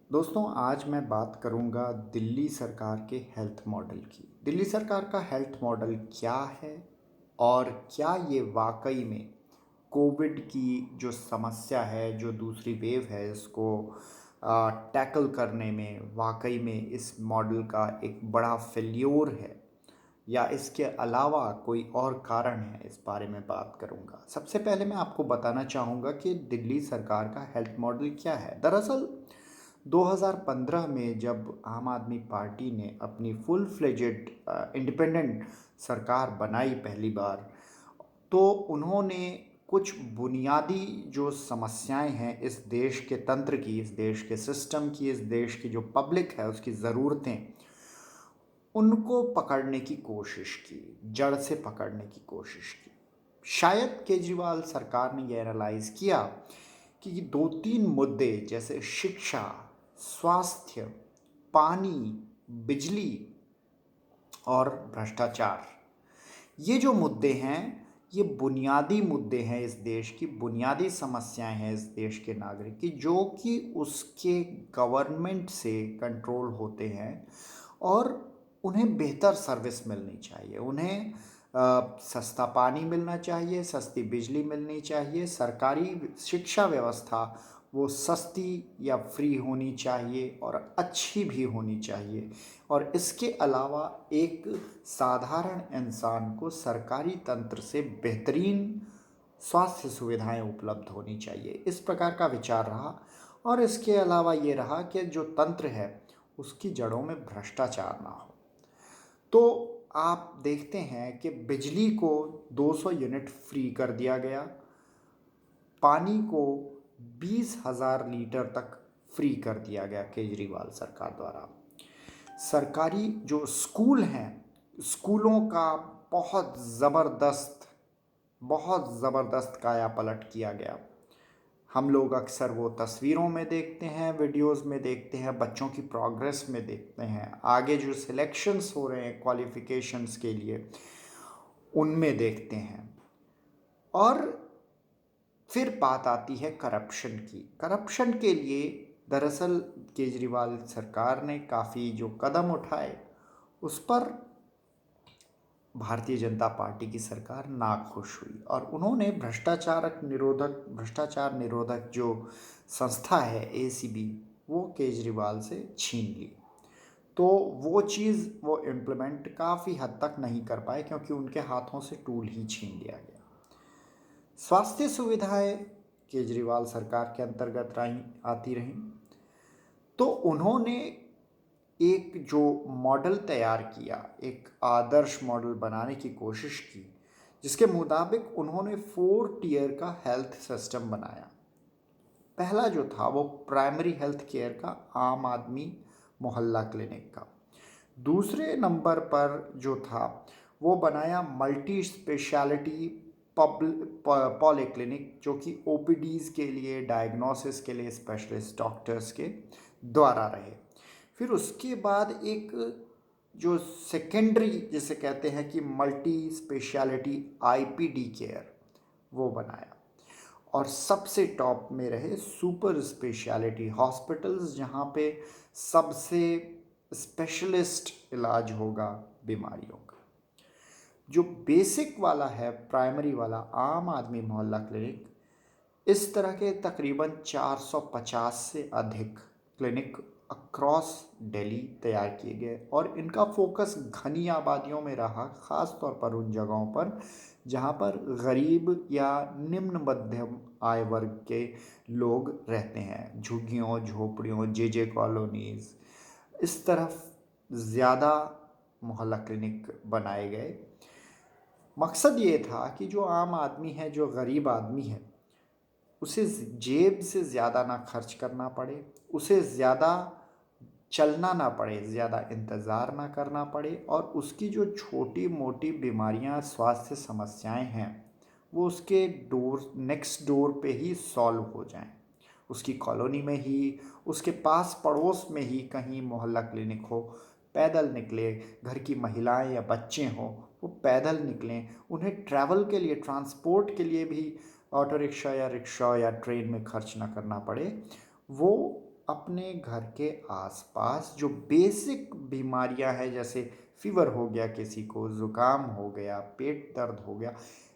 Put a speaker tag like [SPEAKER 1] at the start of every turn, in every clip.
[SPEAKER 1] दोस्तों आज मैं बात करूंगा दिल्ली सरकार के हेल्थ मॉडल की। दिल्ली सरकार का हेल्थ मॉडल क्या है और क्या ये वाकई में कोविड की जो समस्या है, जो दूसरी वेव है, इसको टैकल करने में वाकई में इस मॉडल का एक बड़ा फेल्योर है या इसके अलावा कोई और कारण है, इस बारे में बात करूंगा। सबसे पहले मैं आपको बताना चाहूँगा कि दिल्ली सरकार का हेल्थ मॉडल क्या है। दरअसल 2015 में जब आम आदमी पार्टी ने अपनी फुल फ्लेजेड इंडिपेंडेंट सरकार बनाई पहली बार, तो उन्होंने कुछ बुनियादी जो समस्याएं हैं इस देश के तंत्र की, इस देश के सिस्टम की, इस देश की जो पब्लिक है उसकी ज़रूरतें, उनको पकड़ने की कोशिश की, जड़ से पकड़ने की कोशिश की। शायद केजरीवाल सरकार ने यह एनालाइज किया कि ये दो तीन मुद्दे जैसे शिक्षा, स्वास्थ्य, पानी, बिजली और भ्रष्टाचार, ये जो मुद्दे हैं, ये बुनियादी मुद्दे हैं, इस देश की बुनियादी समस्याएं हैं इस देश के नागरिक की, जो कि उसके गवर्नमेंट से कंट्रोल होते हैं और उन्हें बेहतर सर्विस मिलनी चाहिए। उन्हें सस्ता पानी मिलना चाहिए, सस्ती बिजली मिलनी चाहिए, सरकारी शिक्षा व्यवस्था वो सस्ती या फ्री होनी चाहिए और अच्छी भी होनी चाहिए। और इसके अलावा एक साधारण इंसान को सरकारी तंत्र से बेहतरीन स्वास्थ्य सुविधाएं उपलब्ध होनी चाहिए, इस प्रकार का विचार रहा। और इसके अलावा ये रहा कि जो तंत्र है उसकी जड़ों में भ्रष्टाचार ना हो। तो आप देखते हैं कि बिजली को 200 यूनिट फ्री कर दिया गया, पानी को 20,000 लीटर तक फ्री कर दिया गया केजरीवाल सरकार द्वारा। सरकारी जो स्कूल हैं, स्कूलों का बहुत ज़बरदस्त काया पलट किया गया। हम लोग अक्सर वो तस्वीरों में देखते हैं, वीडियोस में देखते हैं, बच्चों की प्रोग्रेस में देखते हैं, आगे जो सिलेक्शंस हो रहे हैं क्वालिफिकेशंस के लिए उनमें देखते हैं। और फिर बात आती है करप्शन की। करप्शन के लिए दरअसल केजरीवाल सरकार ने काफ़ी जो कदम उठाए उस पर भारतीय जनता पार्टी की सरकार नाखुश हुई और उन्होंने भ्रष्टाचार निरोधक जो संस्था है एसीबी, वो केजरीवाल से छीन ली। तो वो चीज़ वो इम्प्लीमेंट काफ़ी हद तक नहीं कर पाए क्योंकि उनके हाथों से टूल ही छीन लिया गया। स्वास्थ्य सुविधाएं केजरीवाल सरकार के अंतर्गत रही आती रहीं। तो उन्होंने एक जो मॉडल तैयार किया, एक आदर्श मॉडल बनाने की कोशिश की, जिसके मुताबिक उन्होंने 4 टियर का हेल्थ सिस्टम बनाया। पहला जो था वो प्राइमरी हेल्थ केयर का, आम आदमी मोहल्ला क्लिनिक का। दूसरे नंबर पर जो था वो बनाया मल्टी स्पेशलिटी पॉलीक्लिनिक, जो कि ओपीडीज़ के लिए, डायग्नोसिस के लिए स्पेशलिस्ट डॉक्टर्स के द्वारा रहे। फिर उसके बाद एक जो सेकेंडरी जिसे कहते हैं कि मल्टी स्पेशलिटी आईपीडी केयर, वो बनाया। और सबसे टॉप में रहे सुपर स्पेशलिटी हॉस्पिटल्स, जहाँ पे सबसे स्पेशलिस्ट इलाज होगा बीमारियों का। जो बेसिक वाला है, प्राइमरी वाला आम आदमी मोहल्ला क्लिनिक, इस तरह के तकरीबन 450 से अधिक क्लिनिक अक्रॉस दिल्ली तैयार किए गए और इनका फोकस घनी आबादियों में रहा, ख़ास तौर पर उन जगहों पर जहाँ पर गरीब या निम्न मध्यम आय वर्ग के लोग रहते हैं, झुग्गियों झोपड़ियों, जे कॉलोनीज़, इस तरफ ज़्यादा मोहल्ला क्लिनिक बनाए गए। मकसद ये था कि जो आम आदमी है, जो गरीब आदमी है, उसे जेब से ज़्यादा ना खर्च करना पड़े, उसे ज़्यादा चलना ना पड़े, ज़्यादा इंतज़ार ना करना पड़े और उसकी जो छोटी मोटी बीमारियां, स्वास्थ्य समस्याएं हैं, वो उसके डोर नेक्स्ट डोर पे ही सॉल्व हो जाएं। उसकी कॉलोनी में ही, उसके पास पड़ोस में ही कहीं मोहल्ला क्लिनिक हो, पैदल निकले, घर की महिलाएं या बच्चे हों वो पैदल निकलें, उन्हें ट्रैवल के लिए, ट्रांसपोर्ट के लिए भी ऑटो रिक्शा या रिक्शा या ट्रेन में खर्च ना करना पड़े। वो अपने घर के आसपास जो बेसिक बीमारियां हैं, जैसे फीवर हो गया, किसी को ज़ुकाम हो गया, पेट दर्द हो गया,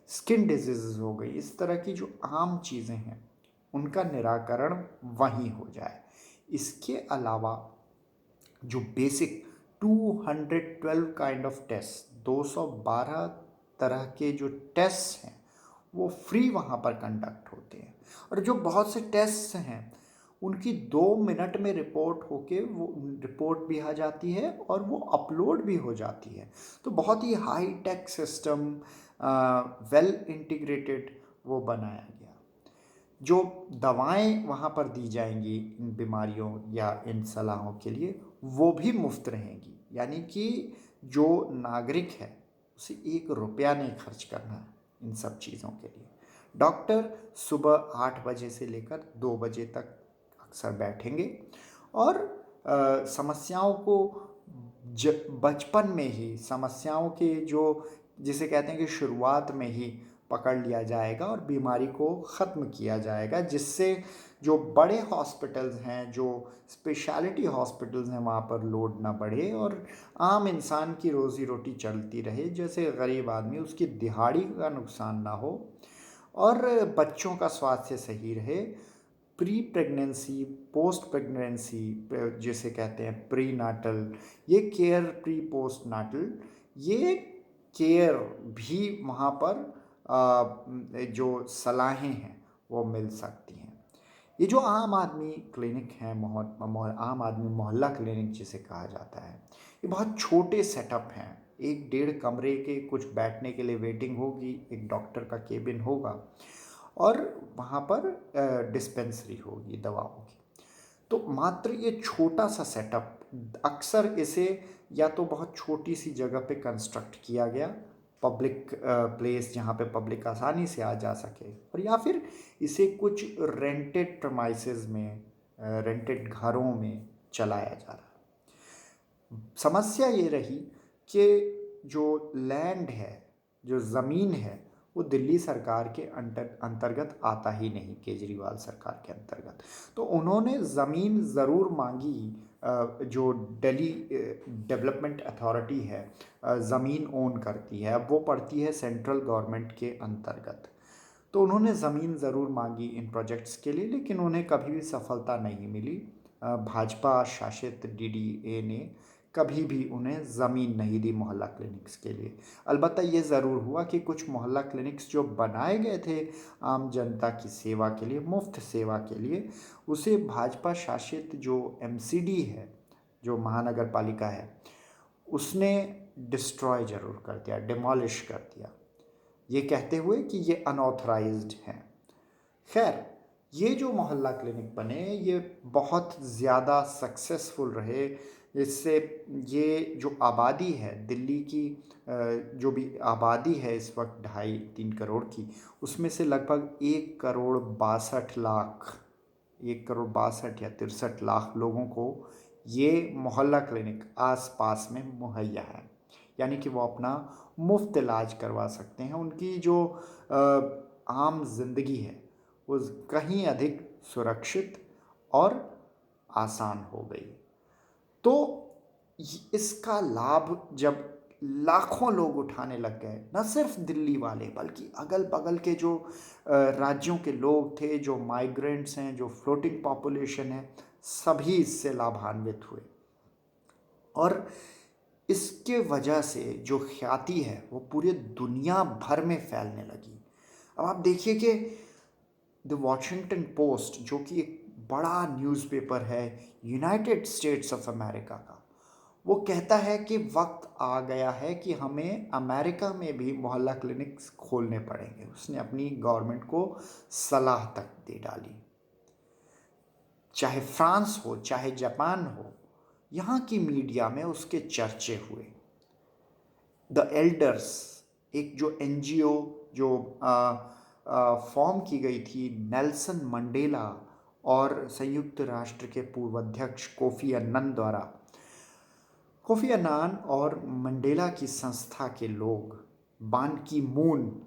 [SPEAKER 1] स्किन डिजीज़ हो गई, इस तरह की जो आम चीज़ें हैं उनका निराकरण वहीं हो जाए। इसके अलावा जो बेसिक 212 काइंड ऑफ टेस्ट, 212 तरह के जो टेस्ट हैं वो फ्री वहाँ पर कंडक्ट होते हैं। और जो बहुत से टेस्ट हैं उनकी 2 मिनट में रिपोर्ट होके वो रिपोर्ट भी आ जाती है और वो अपलोड भी हो जाती है। तो बहुत ही high tech system, well integrated वो बनाया गया। जो दवाएं वहाँ पर दी जाएंगी इन बीमारियों या इन सलाहों के लिए, वो भी मुफ्त रहेंगी। यानी कि जो नागरिक है उसे 1 रुपया नहीं खर्च करना है इन सब चीज़ों के लिए। डॉक्टर सुबह 8 बजे से लेकर 2 बजे तक अक्सर बैठेंगे और समस्याओं को बचपन में ही, समस्याओं के जो जिसे कहते हैं कि शुरुआत में ही पकड़ लिया जाएगा और बीमारी को ख़त्म किया जाएगा, जिससे जो बड़े हॉस्पिटल्स हैं, जो स्पेशलिटी हॉस्पिटल्स हैं, वहाँ पर लोड ना बढ़े और आम इंसान की रोज़ी रोटी चलती रहे। जैसे गरीब आदमी, उसकी दिहाड़ी का नुकसान ना हो और बच्चों का स्वास्थ्य सही रहे। प्री प्रेगनेंसी, पोस्ट प्रेगनेंसी जिसे कहते हैं प्री नाटल, ये केयर, प्री पोस्ट नाटल, ये केयर भी वहाँ पर जो सलाहें हैं वो मिल सकती हैं। ये जो आम आदमी क्लिनिक है, आम आदमी मोहल्ला क्लिनिक जिसे कहा जाता है, ये बहुत छोटे सेटअप हैं। 1-1.5 कमरे के, कुछ बैठने के लिए वेटिंग होगी, एक डॉक्टर का केबिन होगा और वहाँ पर डिस्पेंसरी होगी दवाओं की। तो मात्र ये छोटा सा सेटअप, अक्सर इसे या तो बहुत छोटी सी जगह पे कंस्ट्रक्ट किया गया, पब्लिक प्लेस जहाँ पे पब्लिक आसानी से आ जा सके, और या फिर इसे कुछ रेंटेड प्रमाइसेस में, रेंटेड घरों में चलाया जा रहा है। समस्या ये रही कि जो लैंड है, जो ज़मीन है, वो दिल्ली सरकार के अंतर्गत आता ही नहीं, केजरीवाल सरकार के अंतर्गत। तो उन्होंने ज़मीन ज़रूर मांगी, जो दिल्ली डेवलपमेंट अथॉरिटी है, ज़मीन ओन करती है, अब वो पड़ती है सेंट्रल गवर्नमेंट के अंतर्गत। तो उन्होंने ज़मीन ज़रूर मांगी इन प्रोजेक्ट्स के लिए, लेकिन उन्हें कभी भी सफलता नहीं मिली। भाजपा शासित डीडीए ने कभी भी उन्हें ज़मीन नहीं दी मोहल्ला क्लिनिक्स के लिए। अलबत्ता ये ज़रूर हुआ कि कुछ मोहल्ला क्लिनिक्स जो बनाए गए थे आम जनता की सेवा के लिए, मुफ्त सेवा के लिए, उसे भाजपा शासित जो एमसीडी है, जो महानगर पालिका है, उसने डिस्ट्रॉय ज़रूर कर दिया, डिमोलिश कर दिया, ये कहते हुए कि ये अनऑथराइज्ड हैं। खैर, ये जो मोहल्ला क्लिनिक बने ये बहुत ज़्यादा सक्सेसफुल रहे। इससे ये जो आबादी है दिल्ली की, जो भी आबादी है इस वक्त 2.5-3 करोड़ की, उसमें से लगभग 1,62,00,000, 1,62,00,000 या 63 लाख लोगों को ये मोहल्ला क्लिनिक आस पास में मुहैया है। यानी कि वो अपना मुफ्त इलाज करवा सकते हैं। उनकी जो आम जिंदगी है वो कहीं अधिक सुरक्षित और आसान हो गई। तो इसका लाभ जब लाखों लोग उठाने लग गए, न सिर्फ दिल्ली वाले बल्कि अगल बगल के जो राज्यों के लोग थे, जो माइग्रेंट्स हैं, जो फ्लोटिंग पॉपुलेशन है, सभी इससे लाभान्वित हुए और इसके वजह से जो ख्याति है वो पूरे दुनिया भर में फैलने लगी। अब आप देखिए कि द वॉशिंगटन पोस्ट, जो कि एक बड़ा न्यूज़पेपर है यूनाइटेड स्टेट्स ऑफ अमेरिका का, वो कहता है कि वक्त आ गया है कि हमें अमेरिका में भी मोहल्ला क्लिनिक्स खोलने पड़ेंगे। उसने अपनी गवर्नमेंट को सलाह तक दे डाली। चाहे फ्रांस हो, चाहे जापान हो, यहाँ की मीडिया में उसके चर्चे हुए। द एल्डर्स, एक जो एनजीओ जो फॉर्म की गई थी नेल्सन मंडेला और संयुक्त राष्ट्र के पूर्व अध्यक्ष कोफी अन्नान द्वारा, कोफी अन्नान और मंडेला की संस्था के लोग, बान की मून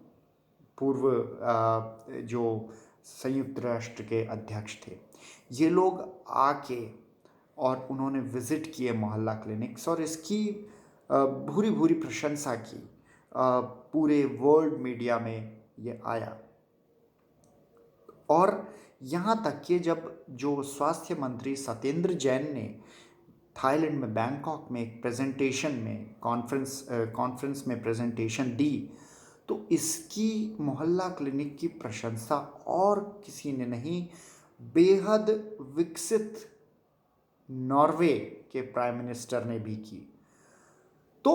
[SPEAKER 1] पूर्व जो संयुक्त राष्ट्र के अध्यक्ष थे, ये लोग आके और उन्होंने विज़िट किए मोहल्ला क्लिनिक्स और इसकी भूरी भूरी प्रशंसा की। पूरे वर्ल्ड मीडिया में ये आया और यहाँ तक कि जब जो स्वास्थ्य मंत्री सत्येंद्र जैन ने थाईलैंड में बैंकॉक में एक प्रेजेंटेशन में कॉन्फ्रेंस में प्रेजेंटेशन दी, तो इसकी मोहल्ला क्लिनिक की प्रशंसा और किसी ने नहीं, बेहद विकसित नॉर्वे के प्राइम मिनिस्टर ने भी की। तो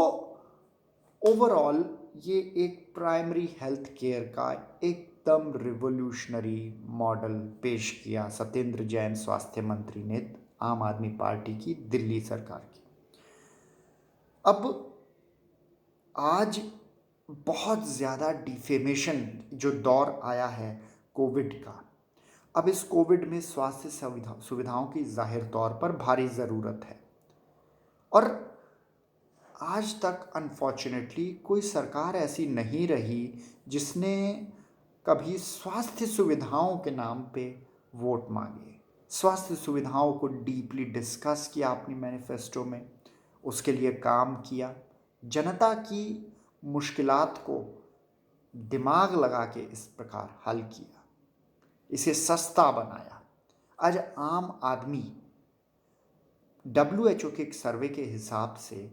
[SPEAKER 1] ओवरऑल ये एक प्राइमरी हेल्थ केयर का एकदम रिवोल्यूशनरी मॉडल पेश किया सत्येंद्र जैन स्वास्थ्य मंत्री ने आम आदमी पार्टी की दिल्ली सरकार की। अब आज बहुत ज़्यादा डिफेमेशन जो दौर आया है कोविड का, अब इस कोविड में स्वास्थ्य सुविधाओं की जाहिर तौर पर भारी ज़रूरत है और आज तक अनफॉर्चुनेटली कोई सरकार ऐसी नहीं रही जिसने कभी स्वास्थ्य सुविधाओं के नाम पे वोट मांगे, स्वास्थ्य सुविधाओं को डीपली डिस्कस किया अपनी मैनिफेस्टो में, उसके लिए काम किया, जनता की मुश्किलात को दिमाग लगा के इस प्रकार हल किया, इसे सस्ता बनाया। आज आम आदमी WHO के एक सर्वे के हिसाब से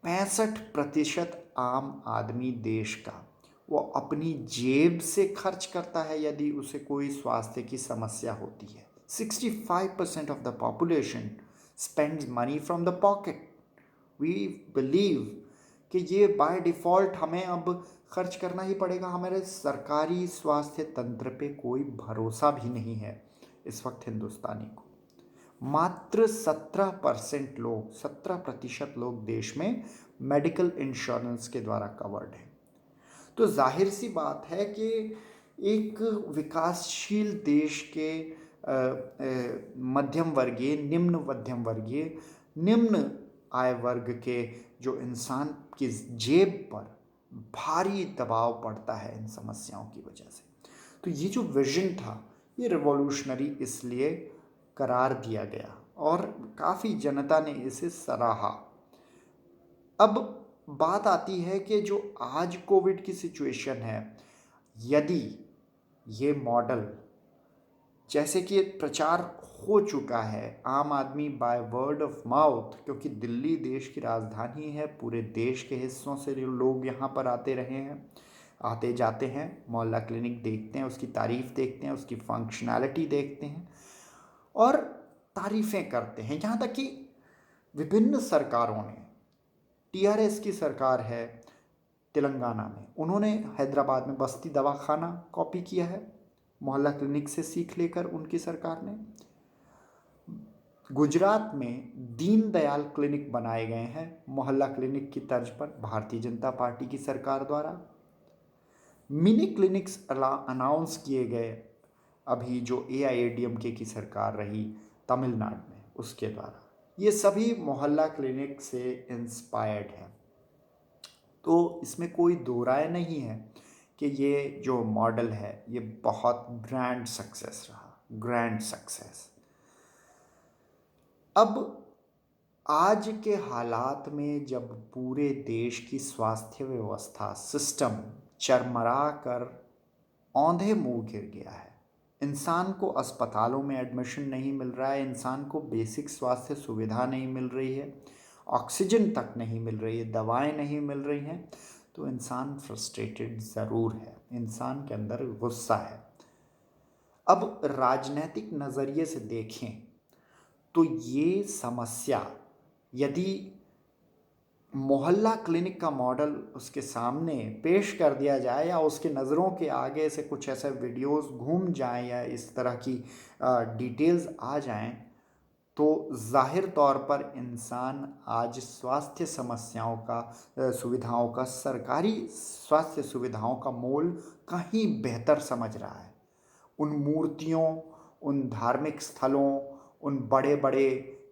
[SPEAKER 1] 65% आम आदमी देश का वो अपनी जेब से खर्च करता है यदि उसे कोई स्वास्थ्य की समस्या होती है। 65% of the population spends money from the pocket. We believe कि ये बाय डिफ़ॉल्ट हमें अब खर्च करना ही पड़ेगा। हमारे सरकारी स्वास्थ्य तंत्र पे कोई भरोसा भी नहीं है इस वक्त हिंदुस्तानी को। मात्र 17% लोग देश में मेडिकल इंश्योरेंस के द्वारा कवर्ड हैं। तो जाहिर सी बात है कि एक विकासशील देश के मध्यम वर्गीय, निम्न आय वर्ग के जो इंसान की जेब पर भारी दबाव पड़ता है इन समस्याओं की वजह से। तो ये जो विजन था ये रिवॉल्यूशनरी इसलिए करार दिया गया और काफ़ी जनता ने इसे सराहा। अब बात आती है कि जो आज कोविड की सिचुएशन है, यदि ये मॉडल जैसे कि प्रचार हो चुका है, आम आदमी बाय वर्ड ऑफ माउथ, क्योंकि दिल्ली देश की राजधानी है, पूरे देश के हिस्सों से लोग यहाँ पर आते रहे हैं, आते जाते हैं, मोहल्ला क्लिनिक देखते हैं, उसकी तारीफ़ देखते हैं, उसकी फंक्शनैलिटी देखते हैं और तारीफ़ें करते हैं। यहाँ तक कि विभिन्न सरकारों ने, TRS की सरकार है तेलंगाना में, उन्होंने हैदराबाद में बस्ती दवाखाना कॉपी किया है, मोहल्ला क्लिनिक से सीख लेकर उनकी सरकार ने। गुजरात में दीनदयाल क्लिनिक बनाए गए हैं मोहल्ला क्लिनिक की तर्ज पर भारतीय जनता पार्टी की सरकार द्वारा। मिनी क्लिनिक्स अनाउंस किए गए अभी जो AIADMK की सरकार रही तमिलनाडु में, उसके द्वारा। ये सभी मोहल्ला क्लिनिक से इंस्पायर्ड हैं। तो इसमें कोई दो राय नहीं है कि ये जो मॉडल है ये बहुत ग्रैंड सक्सेस रहा, ग्रैंड सक्सेस। अब आज के हालात में जब पूरे देश की स्वास्थ्य व्यवस्था सिस्टम चरमरा कर औंधे मुंह गिर गया है, इंसान को अस्पतालों में एडमिशन नहीं मिल रहा है, इंसान को बेसिक स्वास्थ्य सुविधा नहीं मिल रही है, ऑक्सीजन तक नहीं मिल रही है, दवाएं नहीं मिल रही हैं, तो इंसान फ्रस्ट्रेटेड ज़रूर है, इंसान के अंदर गुस्सा है। अब राजनीतिक नज़रिए से देखें तो ये समस्या यदि मोहल्ला क्लिनिक का मॉडल उसके सामने पेश कर दिया जाए या उसके नज़रों के आगे से कुछ ऐसे वीडियोस घूम जाएं या इस तरह की डिटेल्स आ जाएं, तो जाहिर तौर पर इंसान आज स्वास्थ्य समस्याओं का सुविधाओं का, सरकारी स्वास्थ्य सुविधाओं का मोल कहीं बेहतर समझ रहा है। उन मूर्तियों, उन धार्मिक स्थलों, उन बड़े बड़े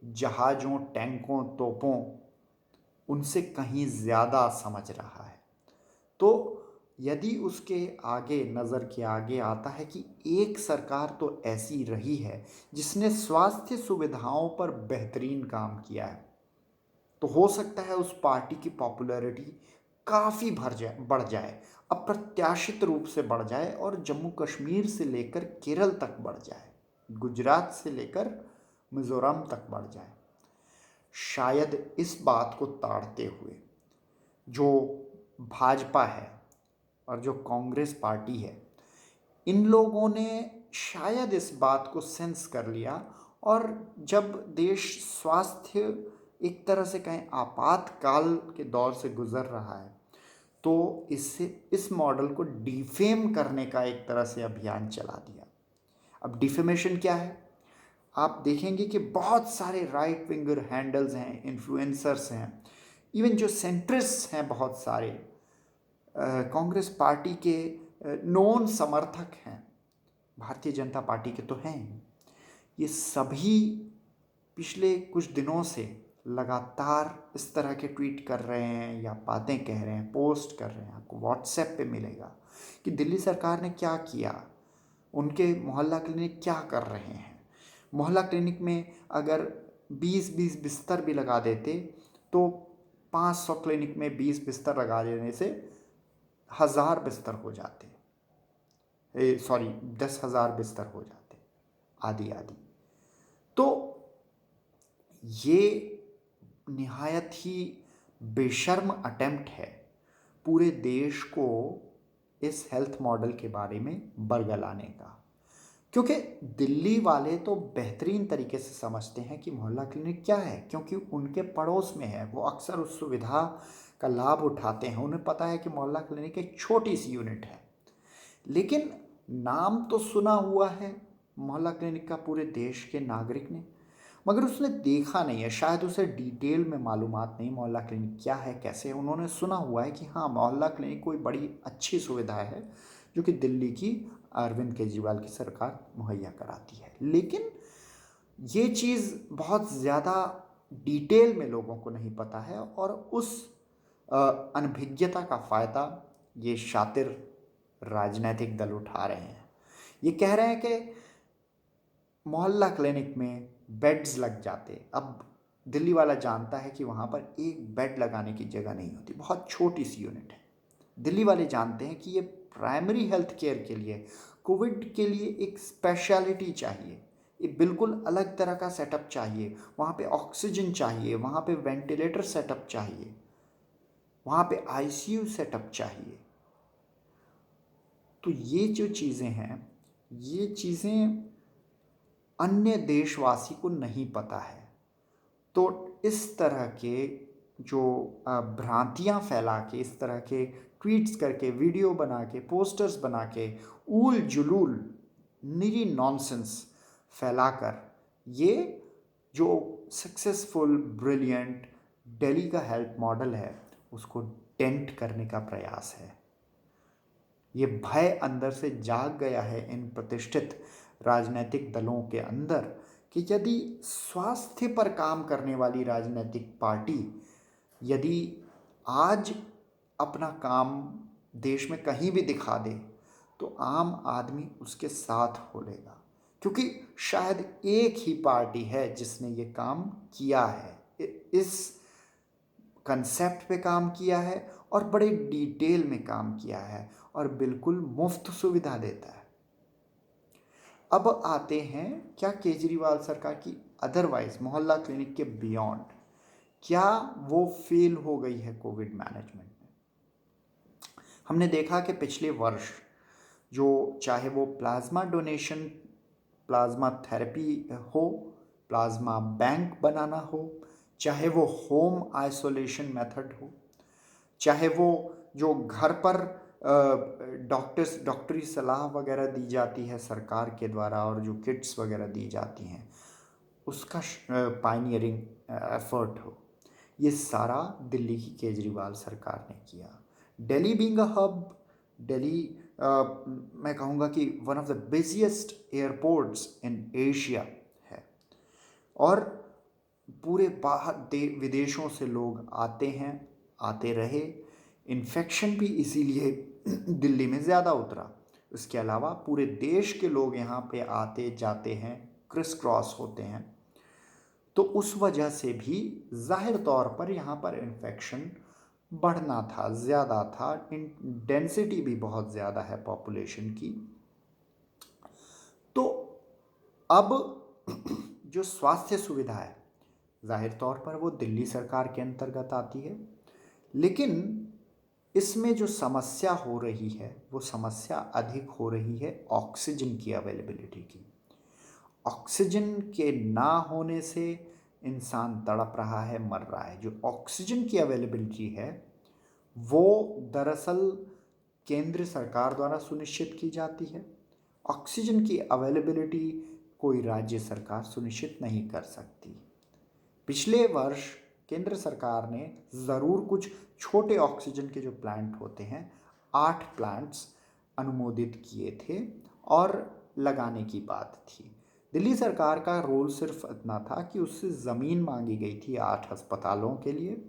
[SPEAKER 1] जहाज़ों, टैंकों, तोपों, उनसे कहीं ज़्यादा समझ रहा है। तो यदि उसके आगे नज़र के आगे आता है कि एक सरकार तो ऐसी रही है जिसने स्वास्थ्य सुविधाओं पर बेहतरीन काम किया है, तो हो सकता है उस पार्टी की पॉपुलैरिटी काफ़ी बढ़ जाए, अप्रत्याशित रूप से बढ़ जाए और जम्मू कश्मीर से लेकर केरल तक बढ़ जाए, गुजरात से लेकर मिज़ोरम तक बढ़ जाए। शायद इस बात को ताड़ते हुए जो भाजपा है और जो कांग्रेस पार्टी है, इन लोगों ने शायद इस बात को सेंस कर लिया, और जब देश स्वास्थ्य एक तरह से कहें आपातकाल के दौर से गुजर रहा है, तो इससे इस मॉडल को डिफेम करने का एक तरह से अभियान चला दिया। अब डिफेमेशन क्या है? आप देखेंगे कि बहुत सारे राइट विंगर हैंडल्स हैं, इन्फ्लुएंसर्स हैं, इवन जो सेंट्रिस्ट हैं, बहुत सारे कांग्रेस पार्टी के नॉन समर्थक हैं, भारतीय जनता पार्टी के तो हैं, ये सभी पिछले कुछ दिनों से लगातार इस तरह के ट्वीट कर रहे हैं या बातें कह रहे हैं, पोस्ट कर रहे हैं। आपको व्हाट्सएप पे मिलेगा कि दिल्ली सरकार ने क्या किया, उनके मोहल्ला क्लिनिक क्या कर रहे हैं। मोहल्ला क्लिनिक में अगर 20-20 बिस्तर भी लगा देते तो 500 क्लिनिक में 20 बिस्तर लगा देने से 1000 बिस्तर हो जाते, 10,000 बिस्तर हो जाते, आदि आदि। तो ये निहायत ही बेशर्म अटेम्प्ट है पूरे देश को इस हेल्थ मॉडल के बारे में बरगलाने का, क्योंकि दिल्ली वाले तो बेहतरीन तरीके से समझते हैं कि मोहल्ला क्लिनिक क्या है, क्योंकि उनके पड़ोस में है, वो अक्सर उस सुविधा का लाभ उठाते हैं। उन्हें पता है कि मोहल्ला क्लिनिक एक छोटी सी यूनिट है, लेकिन नाम तो सुना हुआ है मोहल्ला क्लिनिक का पूरे देश के नागरिक ने, मगर उसने देखा नहीं है, शायद उसे डिटेल में मालूमात नहीं मोहल्ला क्लिनिक क्या है, कैसे है। उन्होंने सुना हुआ है कि हाँ, मोहल्ला क्लिनिक कोई बड़ी अच्छी सुविधा है जो कि दिल्ली की अरविंद केजरीवाल की सरकार मुहैया कराती है, लेकिन ये चीज़ बहुत ज़्यादा डिटेल में लोगों को नहीं पता है, और उस अनभिज्ञता का फ़ायदा ये शातिर राजनीतिक दल उठा रहे हैं। ये कह रहे हैं कि मोहल्ला क्लिनिक में बेड्स लग जाते। अब दिल्ली वाला जानता है कि वहाँ पर एक बेड लगाने की जगह नहीं होती, बहुत छोटी सी यूनिट है। दिल्ली वाले जानते हैं कि ये प्राइमरी हेल्थ केयर के लिए, कोविड के लिए एक स्पेशलिटी चाहिए, ये बिल्कुल अलग तरह का सेटअप चाहिए। वहाँ पे ऑक्सीजन चाहिए, वहाँ पे वेंटिलेटर सेटअप चाहिए, वहाँ पे आईसीयू सेटअप चाहिए। तो ये जो चीज़ें हैं, ये चीज़ें अन्य देशवासी को नहीं पता है। तो इस तरह के जो भ्रांतियाँ फैला के, इस तरह के ट्वीट्स करके, वीडियो बना के, पोस्टर्स बना के, ऊल जुलूल निरी नॉनसेंस फैलाकर ये जो सक्सेसफुल ब्रिलियंट दिल्ली का हेल्थ मॉडल है उसको डेंट करने का प्रयास है। ये भय अंदर से जाग गया है इन प्रतिष्ठित राजनीतिक दलों के अंदर कि यदि स्वास्थ्य पर काम करने वाली राजनीतिक पार्टी यदि आज अपना काम देश में कहीं भी दिखा दे तो आम आदमी उसके साथ हो लेगा, क्योंकि शायद एक ही पार्टी है जिसने ये काम किया है, इस कंसेप्ट पे काम किया है और बड़े डिटेल में काम किया है और बिल्कुल मुफ्त सुविधा देता है। अब आते हैं क्या केजरीवाल सरकार की अदरवाइज मोहल्ला क्लिनिक के बियॉन्ड, क्या वो फेल हो गई है कोविड मैनेजमेंट में? हमने देखा कि पिछले वर्ष जो चाहे वो प्लाज्मा डोनेशन, प्लाज्मा थेरेपी हो, प्लाज्मा बैंक बनाना हो, चाहे वो होम आइसोलेशन मेथड हो, चाहे वो जो घर पर डॉक्टरी सलाह वगैरह दी जाती है सरकार के द्वारा और जो किट्स वगैरह दी जाती हैं उसका पायनियरिंग एफर्ट हो, ये सारा दिल्ली की केजरीवाल सरकार ने किया। Delhi being a hub, Delhi मैं कहूँगा कि one of the busiest airports in Asia है, और पूरे बाहर विदेशों से लोग आते हैं, आते रहे। इन्फेक्शन भी इसीलिए दिल्ली में ज़्यादा उतरा। इसके अलावा पूरे देश के लोग यहाँ पे आते जाते हैं, क्रिस क्रॉस होते हैं, तो उस वजह से भी जाहिर तौर पर यहाँ पर इन्फेक्शन बढ़ना था, ज़्यादा था, डेंसिटी भी बहुत ज़्यादा है पॉपुलेशन की। तो अब जो स्वास्थ्य सुविधा है जाहिर तौर पर वो दिल्ली सरकार के अंतर्गत आती है, लेकिन इसमें जो समस्या हो रही है वो समस्या अधिक हो रही है ऑक्सीजन की अवेलेबिलिटी की। ऑक्सीजन के ना होने से इंसान तड़प रहा है, मर रहा है। जो ऑक्सीजन की अवेलेबिलिटी है वो दरअसल केंद्र सरकार द्वारा सुनिश्चित की जाती है। ऑक्सीजन की अवेलेबिलिटी कोई राज्य सरकार सुनिश्चित नहीं कर सकती। पिछले वर्ष केंद्र सरकार ने ज़रूर कुछ छोटे ऑक्सीजन के जो प्लांट होते हैं 8 प्लांट्स अनुमोदित किए थे और लगाने की बात थी। दिल्ली सरकार का रोल सिर्फ इतना था कि उससे ज़मीन मांगी गई थी 8 अस्पतालों के लिए,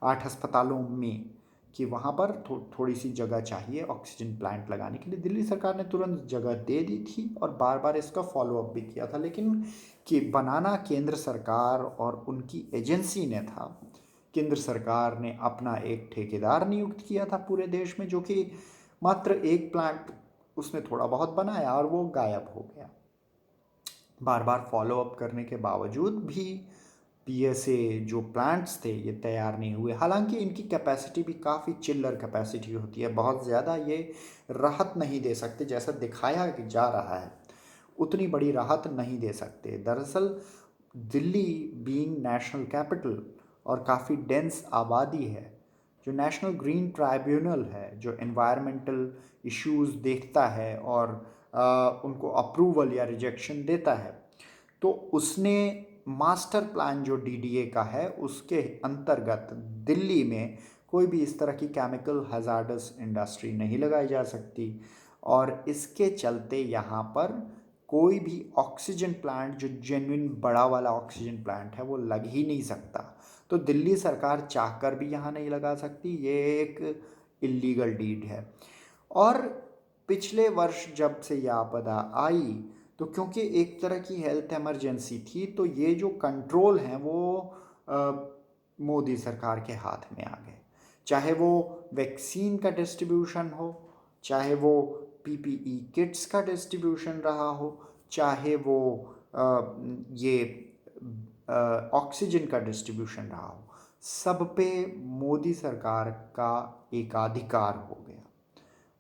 [SPEAKER 1] 8 अस्पतालों में, कि वहाँ पर थोड़ी सी जगह चाहिए ऑक्सीजन प्लांट लगाने के लिए। दिल्ली सरकार ने तुरंत जगह दे दी थी और बार बार इसका फॉलोअप भी किया था, लेकिन कि बनाना केंद्र सरकार और उनकी एजेंसी ने था। केंद्र सरकार ने अपना एक ठेकेदार नियुक्त किया था पूरे देश में, जो कि मात्र एक प्लांट उसने थोड़ा बहुत बनाया और वो गायब हो गया। बार बार फॉलोअप करने के बावजूद भी पीएसए जो प्लांट्स थे ये तैयार नहीं हुए। हालांकि इनकी कैपेसिटी भी काफ़ी चिल्लर कैपेसिटी होती है, बहुत ज़्यादा ये राहत नहीं दे सकते, जैसा दिखाया जा रहा है उतनी बड़ी राहत नहीं दे सकते। दरअसल दिल्ली बीइंग नेशनल कैपिटल और काफ़ी डेंस आबादी है, जो नेशनल ग्रीन ट्राइब्यूनल है जो एनवायरमेंटल इश्यूज देखता है और उनको अप्रूवल या रिजेक्शन देता है, तो उसने मास्टर प्लान जो डीडीए का है उसके अंतर्गत दिल्ली में कोई भी इस तरह की केमिकल हजार्डस इंडस्ट्री नहीं लगाई जा सकती, और इसके चलते यहाँ पर कोई भी ऑक्सीजन प्लांट जो जेन्युइन बड़ा वाला ऑक्सीजन प्लांट है वो लग ही नहीं सकता। तो दिल्ली सरकार चाहकर भी यहाँ नहीं लगा सकती, ये एक इलीगल डीड है। और पिछले वर्ष जब से यह आपदा आई तो क्योंकि एक तरह की हेल्थ इमरजेंसी थी, तो ये जो कंट्रोल हैं वो मोदी सरकार के हाथ में आ गए। चाहे वो वैक्सीन का डिस्ट्रीब्यूशन हो, चाहे वो पीपीई किट्स का डिस्ट्रीब्यूशन रहा हो, चाहे वो ये ऑक्सीजन का डिस्ट्रीब्यूशन रहा हो, सब पे मोदी सरकार का एकाधिकार हो गया,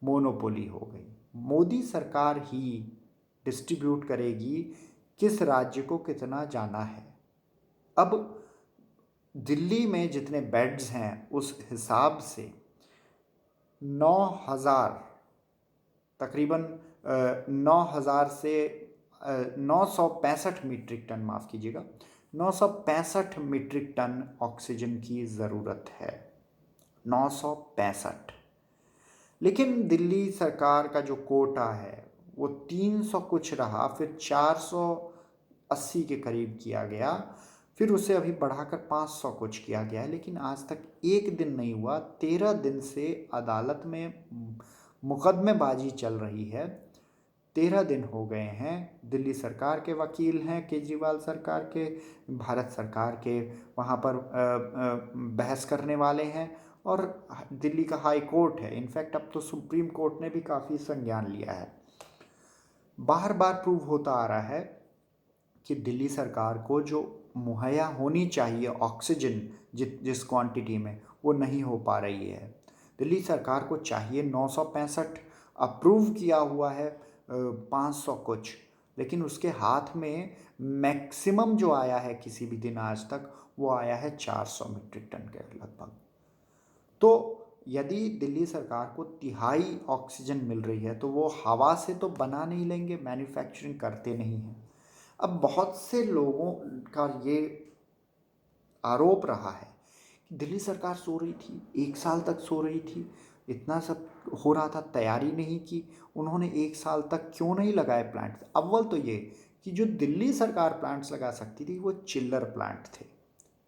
[SPEAKER 1] मोनोपोली हो गई। मोदी सरकार ही डिस्ट्रीब्यूट करेगी किस राज्य को कितना जाना है। अब दिल्ली में जितने बेड्स हैं उस हिसाब से 9,000 तकरीबन 9,000 से 965 मीट्रिक टन, माफ़ कीजिएगा, 965 मीट्रिक टन ऑक्सीजन की ज़रूरत है। 965। लेकिन दिल्ली सरकार का जो कोटा है वो 300 कुछ रहा, फिर 480 के करीब किया गया, फिर उसे अभी बढ़ाकर 500 कुछ किया गया है, लेकिन आज तक एक दिन नहीं हुआ। 13 दिन से अदालत में मुकदमेबाजी चल रही है, 13 दिन हो गए हैं। दिल्ली सरकार के वकील हैं, केजरीवाल सरकार के, भारत सरकार के वहाँ पर बहस करने वाले हैं, और दिल्ली का हाई कोर्ट है। इनफैक्ट अब तो सुप्रीम कोर्ट ने भी काफ़ी संज्ञान लिया है। बार बार प्रूव होता आ रहा है कि दिल्ली सरकार को जो मुहैया होनी चाहिए ऑक्सीजन जिस क्वांटिटी में, वो नहीं हो पा रही है। दिल्ली सरकार को चाहिए 965, अप्रूव किया हुआ है 500 कुछ, लेकिन उसके हाथ में मैक्सिमम जो आया है किसी भी दिन आज तक वो आया है 400 मीट्रिक टन के लगभग। तो यदि दिल्ली सरकार को तिहाई ऑक्सीजन मिल रही है तो वो हवा से तो बना नहीं लेंगे, मैन्युफैक्चरिंग करते नहीं हैं। अब बहुत से लोगों का ये आरोप रहा है कि दिल्ली सरकार सो रही थी, 1 साल तक सो रही थी, इतना सब हो रहा था, तैयारी नहीं की, उन्होंने 1 साल तक क्यों नहीं लगाए प्लांट। अव्वल तो ये कि जो दिल्ली सरकार प्लांट्स लगा सकती थी वो चिल्लर प्लांट थे,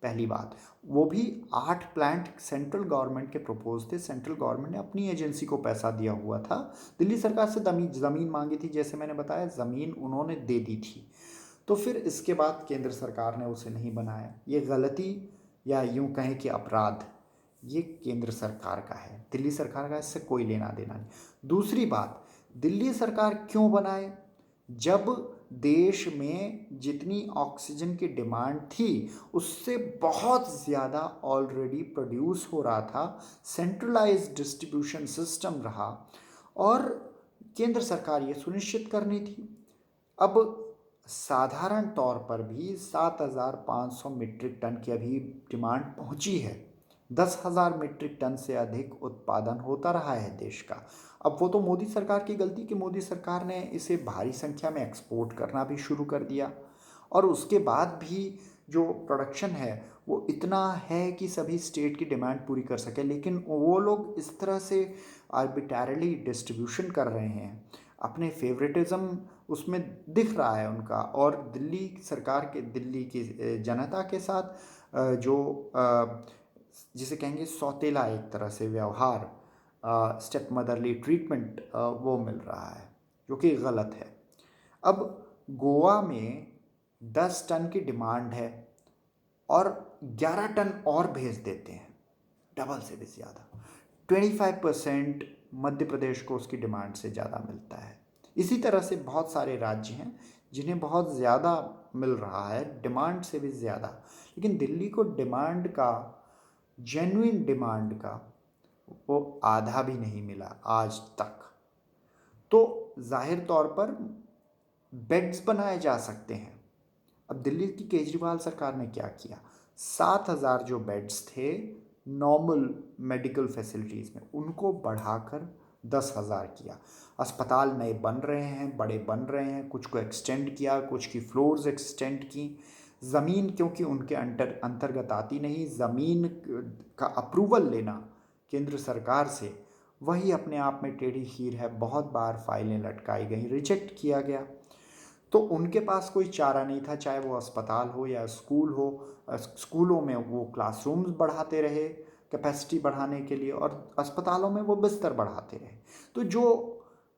[SPEAKER 1] पहली बात, वो भी 8 प्लांट सेंट्रल गवर्नमेंट के प्रपोज थे। सेंट्रल गवर्नमेंट ने अपनी एजेंसी को पैसा दिया हुआ था। दिल्ली सरकार से ज़मीन मांगी थी, जैसे मैंने बताया ज़मीन उन्होंने दे दी थी। तो फिर इसके बाद केंद्र सरकार ने उसे नहीं बनाया। ये गलती या यूं कहें कि अपराध ये केंद्र सरकार का है, दिल्ली सरकार का इससे कोई लेना देना नहीं। दूसरी बात, दिल्ली सरकार क्यों बनाए? जब देश में जितनी ऑक्सीजन की डिमांड थी उससे बहुत ज़्यादा ऑलरेडी प्रोड्यूस हो रहा था, सेंट्रलाइज्ड डिस्ट्रीब्यूशन सिस्टम रहा और केंद्र सरकार ये सुनिश्चित करनी थी। अब साधारण तौर पर भी 7,500 मीट्रिक टन की अभी डिमांड पहुंची है। 10,000 मीट्रिक टन से अधिक उत्पादन होता रहा है देश का। अब वो तो मोदी सरकार की गलती कि मोदी सरकार ने इसे भारी संख्या में एक्सपोर्ट करना भी शुरू कर दिया और उसके बाद भी जो प्रोडक्शन है वो इतना है कि सभी स्टेट की डिमांड पूरी कर सके, लेकिन वो लोग इस तरह से आर्बिट्ररीली डिस्ट्रीब्यूशन कर रहे हैं, अपने फेवरेटिज्म उसमें दिख रहा है उनका। और दिल्ली सरकार के, दिल्ली की जनता के साथ जो जिसे कहेंगे सौतेला एक तरह से व्यवहार, स्टेप मदरली ट्रीटमेंट वो मिल रहा है जो कि गलत है। अब गोवा में 10 टन की डिमांड है और 11 टन और भेज देते हैं, डबल से भी ज़्यादा। 25% मध्य प्रदेश को उसकी डिमांड से ज़्यादा मिलता है। इसी तरह से बहुत सारे राज्य हैं जिन्हें बहुत ज़्यादा मिल रहा है, डिमांड से भी ज़्यादा, लेकिन दिल्ली को डिमांड का, जेन्युइन डिमांड का वो आधा भी नहीं मिला आज तक। तो जाहिर तौर पर बेड्स बनाए जा सकते हैं। अब दिल्ली की केजरीवाल सरकार ने क्या किया, 7,000 जो बेड्स थे नॉर्मल मेडिकल फैसिलिटीज़ में उनको बढ़ाकर 10,000 किया। अस्पताल नए बन रहे हैं, बड़े बन रहे हैं, कुछ को एक्सटेंड किया, कुछ की फ्लोर्स एक्सटेंड की। ज़मीन क्योंकि उनके अंतर्गत आती नहीं, ज़मीन का अप्रूवल लेना केंद्र सरकार से वही अपने आप में टेढ़ी खीर है। बहुत बार फाइलें लटकाई गई, रिजेक्ट किया गया, तो उनके पास कोई चारा नहीं था, चाहे वो अस्पताल हो या स्कूल हो। स्कूलों में वो क्लासरूम्स बढ़ाते रहे कैपेसिटी बढ़ाने के लिए और अस्पतालों में वो बिस्तर बढ़ाते रहे। तो जो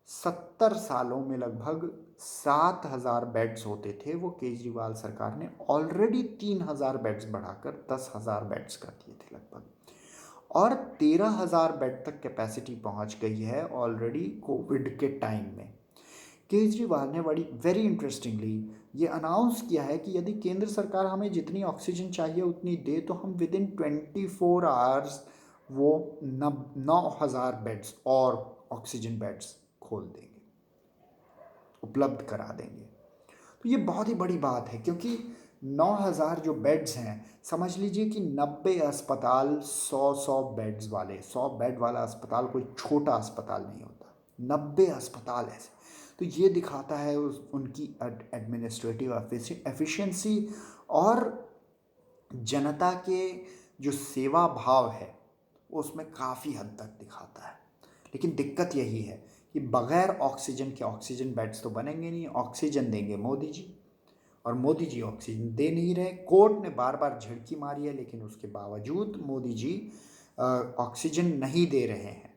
[SPEAKER 1] 70 सालों में लगभग 7,000 बेड्स होते थे वो केजरीवाल सरकार ने ऑलरेडी 3,000 बेड्स बढ़ाकर 10,000 बेड्स कर दिए थे लगभग, और 13,000 बेड तक कैपेसिटी पहुंच गई है ऑलरेडी कोविड के टाइम में। केजरीवाल ने बड़ी वेरी इंटरेस्टिंगली ये अनाउंस किया है कि यदि केंद्र सरकार हमें जितनी ऑक्सीजन चाहिए उतनी दे तो हम विद इन 24 आवर्स वो 9,000 बेड्स और ऑक्सीजन बेड्स खोल देंगे, उपलब्ध करा देंगे। तो ये बहुत ही बड़ी बात है क्योंकि 9,000 जो बेड्स हैं, समझ लीजिए कि 90 अस्पताल 100 बेड्स वाले, 100 बेड वाला अस्पताल कोई छोटा अस्पताल नहीं होता, 90 अस्पताल ऐसे। तो ये दिखाता है उनकी एडमिनिस्ट्रेटिव एफिशिएंसी और जनता के जो सेवा भाव है उसमें काफ़ी हद तक दिखाता है। लेकिन दिक्कत यही है कि बगैर ऑक्सीजन के ऑक्सीजन बेड्स तो बनेंगे नहीं। ऑक्सीजन देंगे मोदी जी और मोदी जी ऑक्सीजन दे नहीं रहे। कोर्ट ने बार बार झिड़की मारी है लेकिन उसके बावजूद मोदी जी ऑक्सीजन नहीं दे रहे हैं।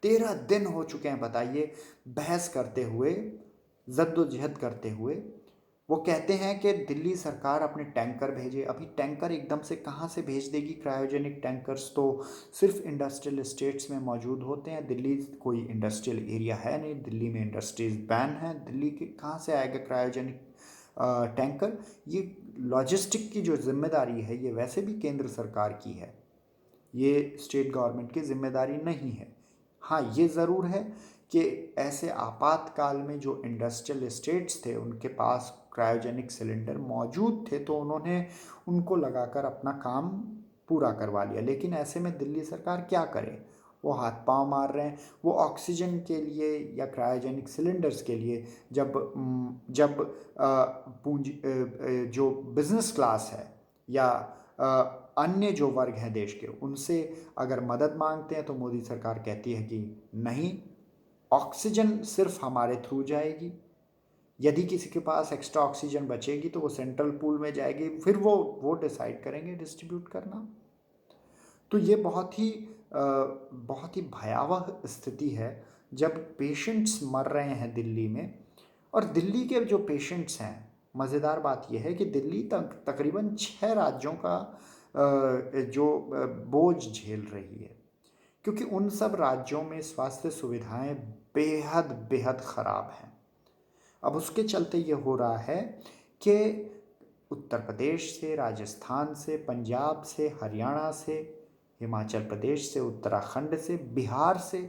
[SPEAKER 1] 13 दिन हो चुके हैं, बताइए, बहस करते हुए, जद्दोजहद करते हुए। वो कहते हैं कि दिल्ली सरकार अपने टैंकर भेजे। अभी टैंकर एकदम से कहाँ से भेज देगी? क्रायोजेनिक टैंकर्स तो सिर्फ इंडस्ट्रियल एस्टेट्स में मौजूद होते हैं। दिल्ली कोई इंडस्ट्रियल एरिया है नहीं, दिल्ली में इंडस्ट्रीज बैन है। दिल्ली के कहाँ से आएगा क्रायोजेनिक टैंकर? ये लॉजिस्टिक की जो जिम्मेदारी है ये वैसे भी केंद्र सरकार की है, ये स्टेट गवर्नमेंट की जिम्मेदारी नहीं है। हाँ, ये ज़रूर है कि ऐसे आपातकाल में जो इंडस्ट्रियल एस्टेट्स थे उनके पास क्रायोजेनिक सिलेंडर मौजूद थे तो उन्होंने उनको लगाकर अपना काम पूरा करवा लिया। लेकिन ऐसे में दिल्ली सरकार क्या करे? वो हाथ पांव मार रहे हैं। वो ऑक्सीजन के लिए या क्रायोजेनिक सिलेंडर्स के लिए जब जब पूंजी जो बिजनेस क्लास है या अन्य जो वर्ग हैं देश के, उनसे अगर मदद मांगते हैं तो मोदी सरकार कहती है कि नहीं, ऑक्सीजन सिर्फ हमारे थ्रू जाएगी, यदि किसी के पास एक्स्ट्रा ऑक्सीजन बचेगी तो वो सेंट्रल पूल में जाएगी, फिर वो डिसाइड करेंगे डिस्ट्रीब्यूट करना। तो ये बहुत ही भयावह स्थिति है जब पेशेंट्स मर रहे हैं दिल्ली में। और दिल्ली के जो पेशेंट्स हैं, मज़ेदार बात यह है कि दिल्ली तक तकरीबन 6 राज्यों का बोझ झेल रही है, क्योंकि उन सब राज्यों में स्वास्थ्य सुविधाएं बेहद बेहद ख़राब हैं। अब उसके चलते ये हो रहा है कि उत्तर प्रदेश से, राजस्थान से, पंजाब से, हरियाणा से, हिमाचल प्रदेश से, उत्तराखंड से, बिहार से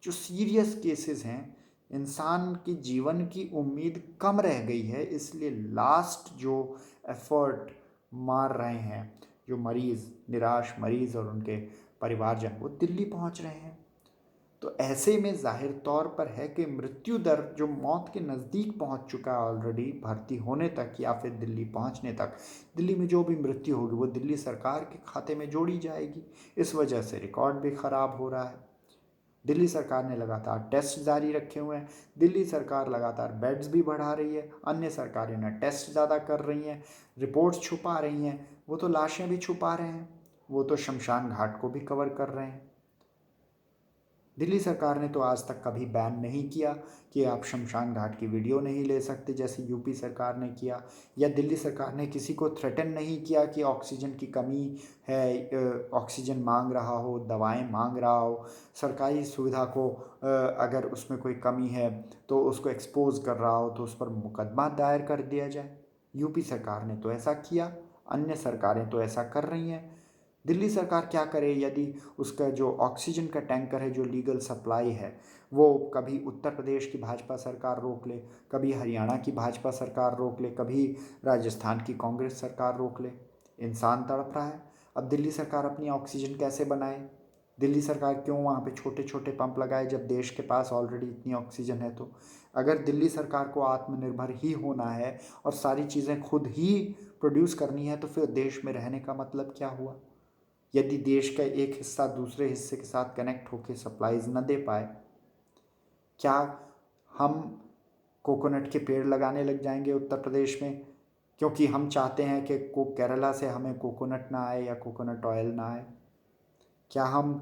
[SPEAKER 1] जो सीरियस केसेस हैं, इंसान की जीवन की उम्मीद कम रह गई है, इसलिए लास्ट जो एफर्ट मार रहे हैं जो मरीज़, निराश मरीज़ और उनके परिवारजन, वो दिल्ली पहुंच रहे हैं। तो ऐसे में जाहिर तौर पर है कि मृत्यु दर जो मौत के नज़दीक पहुंच चुका है ऑलरेडी, भर्ती होने तक या फिर दिल्ली पहुंचने तक, दिल्ली में जो भी मृत्यु होगी वो दिल्ली सरकार के खाते में जोड़ी जाएगी। इस वजह से रिकॉर्ड भी ख़राब हो रहा है। दिल्ली सरकार ने लगातार टेस्ट जारी रखे हुए हैं, दिल्ली सरकार लगातार बेड्स भी बढ़ा रही है, अन्य सरकारें ना टेस्ट ज़्यादा कर रही हैं, रिपोर्ट्स छुपा रही हैं, वो तो लाशें भी छुपा रहे हैं, वो तो शमशान घाट को भी कवर कर रहे हैं। दिल्ली सरकार ने तो आज तक कभी बैन नहीं किया कि आप शमशान घाट की वीडियो नहीं ले सकते जैसे यूपी सरकार ने किया, या दिल्ली सरकार ने किसी को थ्रेटन नहीं किया कि ऑक्सीजन की कमी है, ऑक्सीजन मांग रहा हो, दवाएं मांग रहा हो, सरकारी सुविधा को अगर उसमें कोई कमी है तो उसको एक्सपोज कर रहा हो तो उस पर मुकदमा दायर कर दिया जाए। यूपी सरकार ने तो ऐसा किया, अन्य सरकारें तो ऐसा कर रही हैं। दिल्ली सरकार क्या करे यदि उसका जो ऑक्सीजन का टैंकर है, जो लीगल सप्लाई है, वो कभी उत्तर प्रदेश की भाजपा सरकार रोक ले, कभी हरियाणा की भाजपा सरकार रोक ले, कभी राजस्थान की कांग्रेस सरकार रोक ले। इंसान तड़प रहा है। अब दिल्ली सरकार अपनी ऑक्सीजन कैसे बनाए? दिल्ली सरकार क्यों वहाँ पे छोटे छोटे पंप लगाए जब देश के पास ऑलरेडी इतनी ऑक्सीजन है? तो अगर दिल्ली सरकार को आत्मनिर्भर ही होना है और सारी चीज़ें खुद ही प्रोड्यूस करनी है तो फिर देश में रहने का मतलब क्या हुआ? यदि देश का एक हिस्सा दूसरे हिस्से के साथ कनेक्ट होकर सप्लाईज न दे पाए, क्या हम कोकोनट के पेड़ लगाने लग जाएंगे उत्तर प्रदेश में क्योंकि हम चाहते हैं कि केरला से हमें कोकोनट ना आए या कोकोनट ऑयल ना आए? क्या हम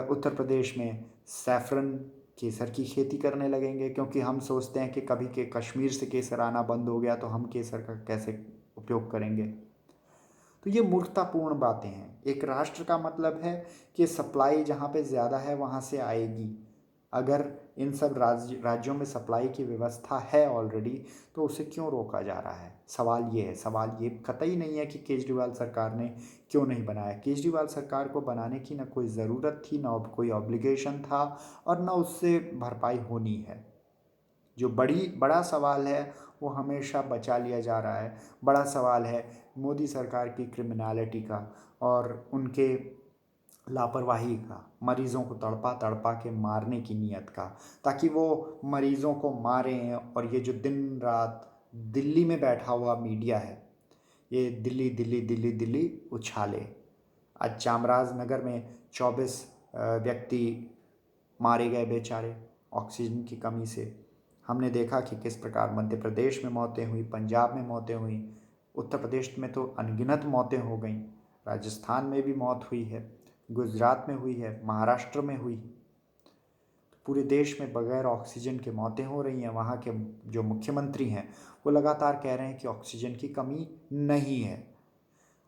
[SPEAKER 1] उत्तर प्रदेश में सैफरन, केसर की खेती करने लगेंगे क्योंकि हम सोचते हैं कि कभी के कश्मीर से केसर आना बंद हो गया तो हम केसर का कैसे उपयोग करेंगे? तो ये मूर्खतापूर्ण बातें हैं। एक राष्ट्र का मतलब है कि सप्लाई जहाँ पे ज़्यादा है वहाँ से आएगी। अगर इन सब राज्यों में सप्लाई की व्यवस्था है ऑलरेडी तो उसे क्यों रोका जा रहा है? सवाल ये कतई नहीं है कि केजरीवाल सरकार ने क्यों नहीं बनाया। केजरीवाल सरकार को बनाने की ना कोई ज़रूरत थी, ना कोई ऑब्लिगेशन था और ना उससे भरपाई होनी है। जो बड़ा सवाल है वो हमेशा बचा लिया जा रहा है। बड़ा सवाल है मोदी सरकार की क्रिमिनलिटी का और उनके लापरवाही का, मरीज़ों को तड़पा तड़पा के मारने की नीयत का, ताकि वो मरीज़ों को मारें। और ये जो दिन रात दिल्ली में बैठा हुआ मीडिया है, ये दिल्ली दिल्ली दिल्ली दिल्ली उछाले। आज चामराजनगर में 24 व्यक्ति मारे गए बेचारे ऑक्सीजन की कमी से। हमने देखा कि किस प्रकार मध्य प्रदेश में मौतें हुई, पंजाब में मौतें हुई, उत्तर प्रदेश में तो अनगिनत मौतें हो गईं, राजस्थान में भी मौत हुई है, गुजरात में हुई है, महाराष्ट्र में हुई। पूरे देश में बगैर ऑक्सीजन के मौतें हो रही हैं। वहाँ के जो मुख्यमंत्री हैं वो लगातार कह रहे हैं कि ऑक्सीजन की कमी नहीं है,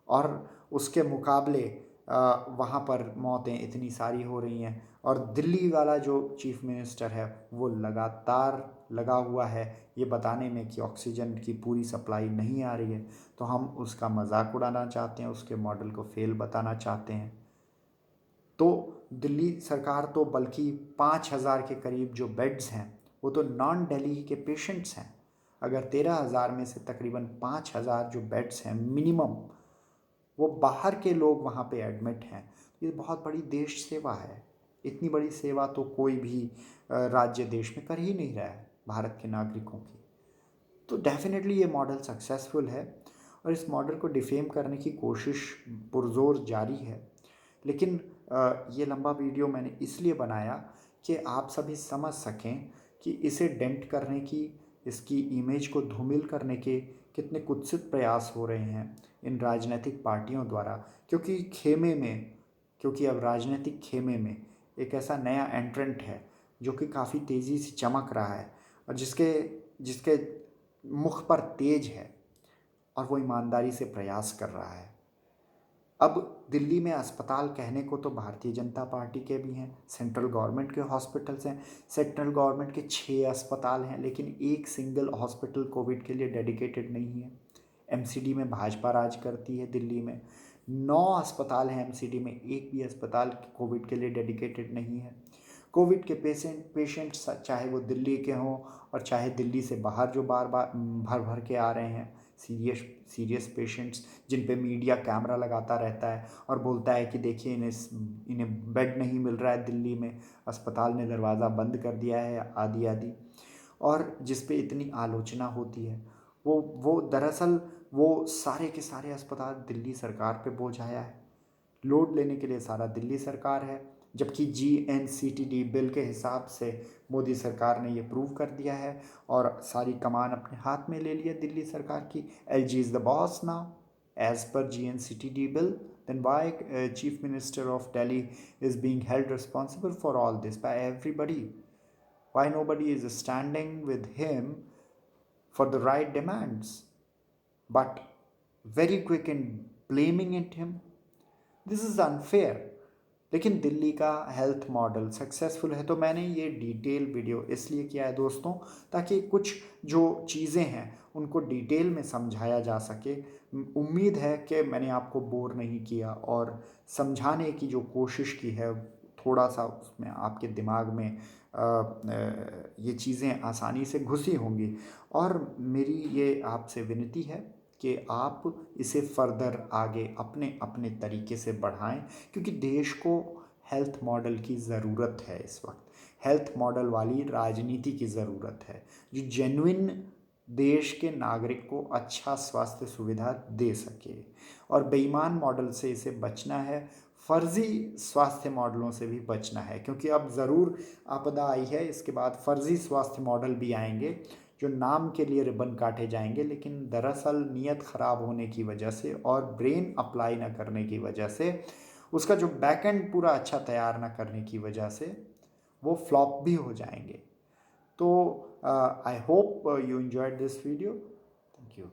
[SPEAKER 1] और उसके मुकाबले वहाँ पर मौतें इतनी सारी हो रही हैं। और दिल्ली वाला जो चीफ मिनिस्टर है वो लगातार लगा हुआ है ये बताने में कि ऑक्सीजन की पूरी सप्लाई नहीं आ रही है। तो हम उसका मजाक उड़ाना चाहते हैं, उसके मॉडल को फेल बताना चाहते हैं। तो दिल्ली सरकार तो बल्कि 5,000 के करीब जो बेड्स हैं वो तो नॉन दिल्ली के पेशेंट्स हैं। अगर 13,000 में से तकरीबन 5,000 जो बेड्स हैं मिनिमम, वो बाहर के लोग वहाँ पे एडमिट हैं। ये बहुत बड़ी देश सेवा है। इतनी बड़ी सेवा तो कोई भी राज्य देश में कर ही नहीं रहा है भारत के नागरिकों की। तो डेफिनेटली ये मॉडल सक्सेसफुल है और इस मॉडल को डिफेम करने की कोशिश पुरजोर जारी है। लेकिन ये लंबा वीडियो मैंने इसलिए बनाया कि आप सभी समझ सकें कि इसे डेंट करने की इसकी इमेज को धूमिल करने के कितने कुत्सित प्रयास हो रहे हैं इन राजनीतिक पार्टियों द्वारा, क्योंकि अब राजनीतिक खेमे में एक ऐसा नया एंट्रेंट है जो कि काफ़ी तेज़ी से चमक रहा है और जिसके जिसके मुख पर तेज है और वो ईमानदारी से प्रयास कर रहा है। अब दिल्ली में अस्पताल कहने को तो भारतीय जनता पार्टी के भी हैं, सेंट्रल गवर्नमेंट के हॉस्पिटल्स हैं, सेंट्रल गवर्नमेंट के 6 अस्पताल हैं, लेकिन एक सिंगल हॉस्पिटल कोविड के लिए डेडिकेटेड नहीं है। एमसीडी में भाजपा राज करती है। दिल्ली में 9 अस्पताल हैं एमसीडी में, एक भी अस्पताल कोविड के लिए डेडिकेटेड नहीं है। कोविड के पेशेंट्स चाहे वो दिल्ली के हों और चाहे दिल्ली से बाहर जो बार बार भर भर के आ रहे हैं, सीरियस पेशेंट्स जिन पे मीडिया कैमरा लगाता रहता है और बोलता है कि देखिए इन्हें बेड नहीं मिल रहा है, दिल्ली में अस्पताल ने दरवाज़ा बंद कर दिया है, आदि आदि, और जिस पे इतनी आलोचना होती है, वो दरअसल वो सारे के सारे अस्पताल दिल्ली सरकार पे बोझ आया है। लोड लेने के लिए सारा दिल्ली सरकार है, जबकि GNCTD बिल के हिसाब से मोदी सरकार ने ये प्रूव कर दिया है और सारी कमान अपने हाथ में ले लिया दिल्ली सरकार की। LG is the boss now as per GNCTD bill, then why Chief Minister of Delhi is being held responsible for all this by everybody? Why nobody is standing with him for the right demands, but very quick in blaming it him? This is unfair. लेकिन दिल्ली का health model successful है, तो मैंने ये detail video इसलिए किया है दोस्तों, ताकि कुछ जो चीज़ें हैं उनको डिटेल में समझाया जा सके। उम्मीद है कि मैंने आपको बोर नहीं किया और समझाने की जो कोशिश की है, थोड़ा सा उसमें आपके दिमाग में ये चीज़ें आसानी से घुसी होंगी। और मेरी ये आपसे विनती है कि आप इसे फर्दर आगे अपने अपने तरीके से बढ़ाएं, क्योंकि देश को हेल्थ मॉडल की ज़रूरत है। इस वक्त हेल्थ मॉडल वाली राजनीति की ज़रूरत है जो जेन्युइन देश के नागरिक को अच्छा स्वास्थ्य सुविधा दे सके, और बेईमान मॉडल से इसे बचना है, फर्जी स्वास्थ्य मॉडलों से भी बचना है, क्योंकि अब ज़रूर आपदा आई है, इसके बाद फर्जी स्वास्थ्य मॉडल भी आएंगे जो नाम के लिए रिबन काटे जाएंगे, लेकिन दरअसल नीयत ख़राब होने की वजह से और ब्रेन अप्लाई ना करने की वजह से, उसका जो बैकएंड पूरा अच्छा तैयार ना करने की वजह से वो फ्लॉप भी हो जाएंगे। तो I hope you enjoyed this video. Thank you.